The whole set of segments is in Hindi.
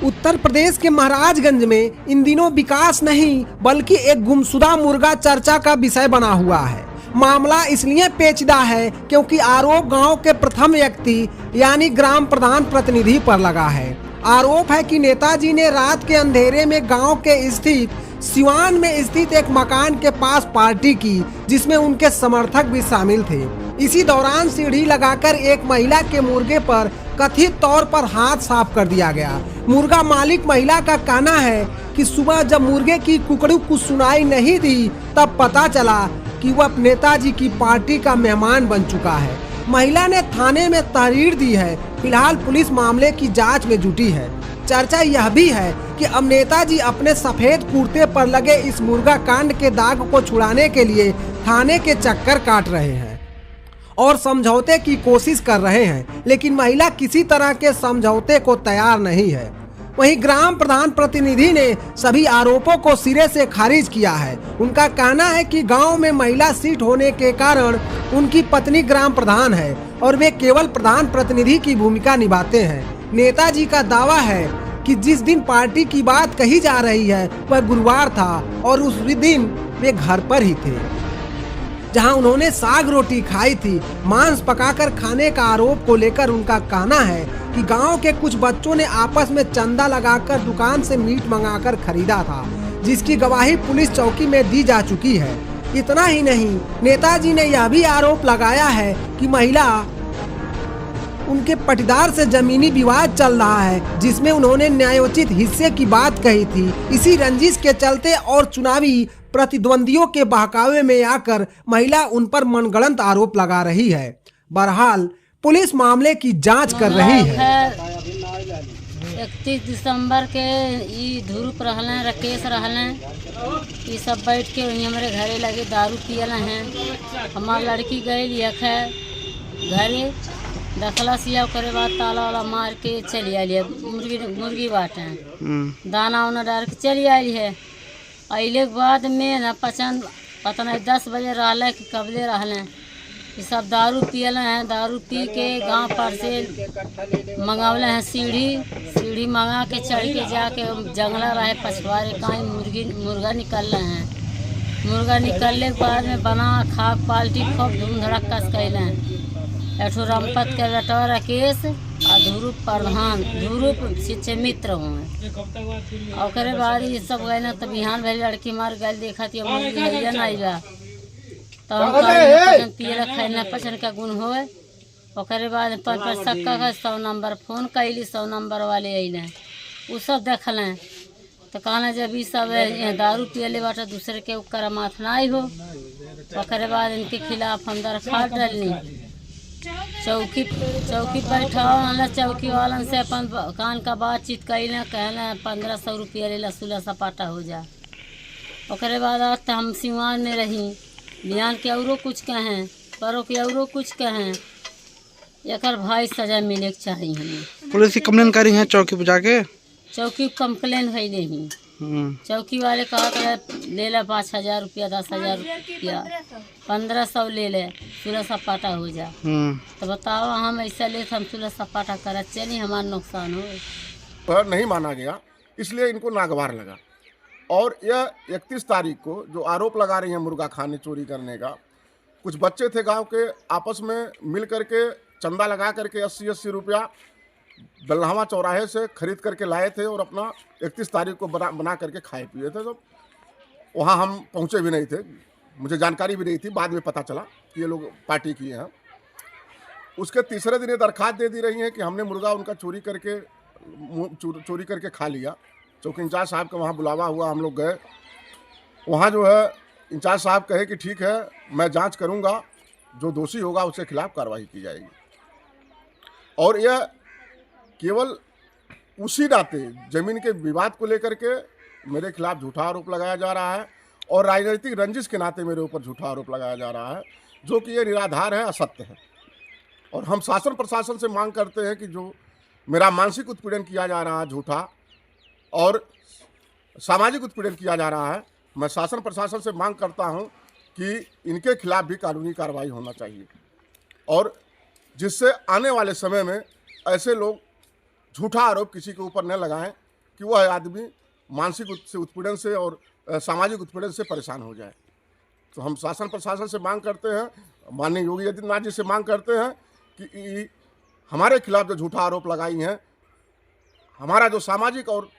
उत्तर प्रदेश के महाराजगंज में इन दिनों विकास नहीं बल्कि एक गुमशुदा मुर्गा चर्चा का विषय बना हुआ है। मामला इसलिए पेचीदा है क्योंकि आरोप गांव के प्रथम व्यक्ति यानी ग्राम प्रधान प्रतिनिधि पर लगा है। आरोप है कि नेताजी ने रात के अंधेरे में गांव के स्थित सिवान में स्थित एक मकान के पास पार्टी की, जिसमें उनके समर्थक भी शामिल थे। इसी दौरान सीढ़ी लगाकर एक महिला के मुर्गे पर कथित तौर पर हाथ साफ कर दिया गया। मुर्गा मालिक महिला का कहना है कि सुबह जब मुर्गे की कुकड़ू कुछ सुनाई नहीं दी तब पता चला कि वह नेताजी की पार्टी का मेहमान बन चुका है। महिला ने थाने में तहरीर दी है। फिलहाल पुलिस मामले की जांच में जुटी है। चर्चा यह भी है कि अब नेताजी अपने सफेद कुर्ते पर लगे इस मुर्गा कांड के दाग को छुड़ाने के लिए थाने के चक्कर काट रहे हैं और समझौते की कोशिश कर रहे हैं, लेकिन महिला किसी तरह के समझौते को तैयार नहीं है। वहीं ग्राम प्रधान प्रतिनिधि ने सभी आरोपों को सिरे से खारिज किया है। उनका कहना है कि गांव में महिला सीट होने के कारण उनकी पत्नी ग्राम प्रधान है और वे केवल प्रधान प्रतिनिधि की भूमिका निभाते हैं। नेताजी का दावा है कि जिस दिन पार्टी की बात कही जा रही है वह गुरुवार था और उस दिन वे घर पर ही थे, जहां उन्होंने साग रोटी खाई थी। मांस पकाकर खाने का आरोप को लेकर उनका कहना है कि गांव के कुछ बच्चों ने आपस में चंदा लगाकर दुकान से मीट मंगाकर खरीदा था, जिसकी गवाही पुलिस चौकी में दी जा चुकी है। इतना ही नहीं, नेताजी ने यह भी आरोप लगाया है कि महिला उनके पटीदार से जमीनी विवाद चल रहा है, जिसमें उन्होंने न्यायोचित हिस्से की बात कही थी। इसी रंजिश के चलते और चुनावी प्रतिद्वंदियों के बहकावे में आकर महिला उन पर मनगढ़ंत आरोप लगा रही है। बहरहाल पुलिस मामले की जांच कर रही है। 31 दिसंबर के ई धूप रहले राकेश रहले ये सब बैठ के वहीं हमारे घरे लगे दारू पियल हैं। हमार लड़की गई है घरे दखला सिया करे बाद ताला वाला मार के चली आई है। मुर्गी बाटे दाना उना डाल के चली आई है। अइले के बाद में न पता नहीं 10 बजे रहले कि कबले रहले ये सब दारू पियल हैं। दारू पी के गांव पर से मंगावले हैं सीढ़ी मंगा के चढ़ के जाके जंगला रहे पछवारे कहीं मुर्गा निकल रहे हैं। मुर्गा निकलने के बाद में बना खा पाल्टी खूब धूम धड़क कस कैले हैं। एठो रामपत के बेटा राकेश और ध्रुव प्रधान ध्रुव शिक्षे मित्र हुए। और बाद ये सब गए ना तो बिहान भाई लड़की मार गए देखा थी मुर्गी है नहीं बा तो हम पियला खाना पसंद का गुण हो। ओकरे बाद पर सक्का का 100 नंबर फोन कैली 100 नंबर वाले अइले उ सब देखलें तो कहना जब ये सब दारू पियले बाटा दूसरे के ऊपर माथ नहीं हो। ओकरे बाद इनके खिलाफ हम दरखास्त डालनी चौकी बैठा चौकी वालन से अपन कान का बातचीत कैले कहना 1500 रुपया ले सुलह सपाटा हो जा। ओकरे बाद आज हम सिवान में रही बिहान के औरों कुछ कहें परों के औरों कुछ कहें एकर भाई सजा मिले के चाहिए। हमें पुलिस की कंप्लेन करी है चौकी पे जाके चौकी कंप्लेन है नहीं। चौकी वाले कहा ले ला 5000 रुपया 10,000 रुपया 1500 ले ले सुलह सपाटा हो जा। तो बताओ हम ऐसा ले हम सुलह सपाटा कर चली हमारा नुकसान हो पर नहीं माना गया, इसलिए इनको नागवार लगा। और यह 31 तारीख को जो आरोप लगा रही हैं मुर्गा खाने चोरी करने का, कुछ बच्चे थे गांव के आपस में मिल करके चंदा लगा करके 80-80 रुपया बल्लावा चौराहे से खरीद करके लाए थे और अपना 31 तारीख को बना करके खाए पिए थे। तो वहाँ हम पहुँचे भी नहीं थे, मुझे जानकारी भी नहीं थी, बाद में पता चला कि ये लोग पार्टी किए हैं। उसके तीसरे दिन ये दरखास्त दे दी रही है कि हमने मुर्गा उनका चोरी करके खा लिया। चौकी इंचार्ज साहब का वहाँ बुलावा हुआ, हम लोग गए। वहाँ जो है इंचार्ज साहब कहे कि ठीक है मैं जांच करूँगा, जो दोषी होगा उसके खिलाफ कार्रवाई की जाएगी। और यह केवल उसी नाते जमीन के विवाद को लेकर के मेरे खिलाफ झूठा आरोप लगाया जा रहा है और राजनीतिक रंजिश के नाते मेरे ऊपर झूठा आरोप लगाया जा रहा है, जो कि ये निराधार है, असत्य है। और हम शासन प्रशासन से मांग करते हैं कि जो मेरा मानसिक उत्पीड़न किया जा रहा है झूठा और सामाजिक उत्पीड़न किया जा रहा है, मैं शासन प्रशासन से मांग करता हूं कि इनके खिलाफ भी कानूनी कार्रवाई होना चाहिए और जिससे आने वाले समय में ऐसे लोग झूठा आरोप किसी के ऊपर न लगाएं कि वह आदमी मानसिक उत्पीड़न से और सामाजिक उत्पीड़न से परेशान हो जाए। तो हम शासन प्रशासन से मांग करते हैं, माननीय योगी आदित्यनाथ जी से मांग करते हैं कि हमारे खिलाफ जो झूठा आरोप लगाई हैं, हमारा जो सामाजिक और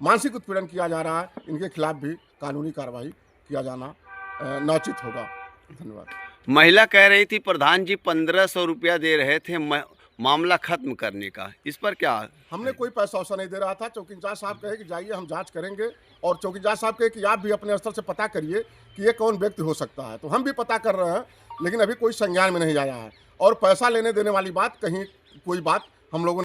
मानसिक उत्पीड़न किया जा रहा है, इनके खिलाफ भी कानूनी कार्रवाई किया जाना नौचित होगा। धन्यवाद। महिला कह रही थी प्रधान जी 1500 रुपया दे रहे थे मामला खत्म करने का, इस पर क्या? हमने कोई पैसा वैसा नहीं दे रहा था। चौकी इंचार्ज साहब कहे कि जाइए हम जांच करेंगे, और चौकी इंचार्ज साहब कहे कि आप भी अपने स्तर से पता करिए कि ये कौन व्यक्ति हो सकता है। तो हम भी पता कर रहे हैं, लेकिन अभी कोई संज्ञान में नहीं आया है। और पैसा लेने देने वाली बात कहीं कोई बात हम लोगों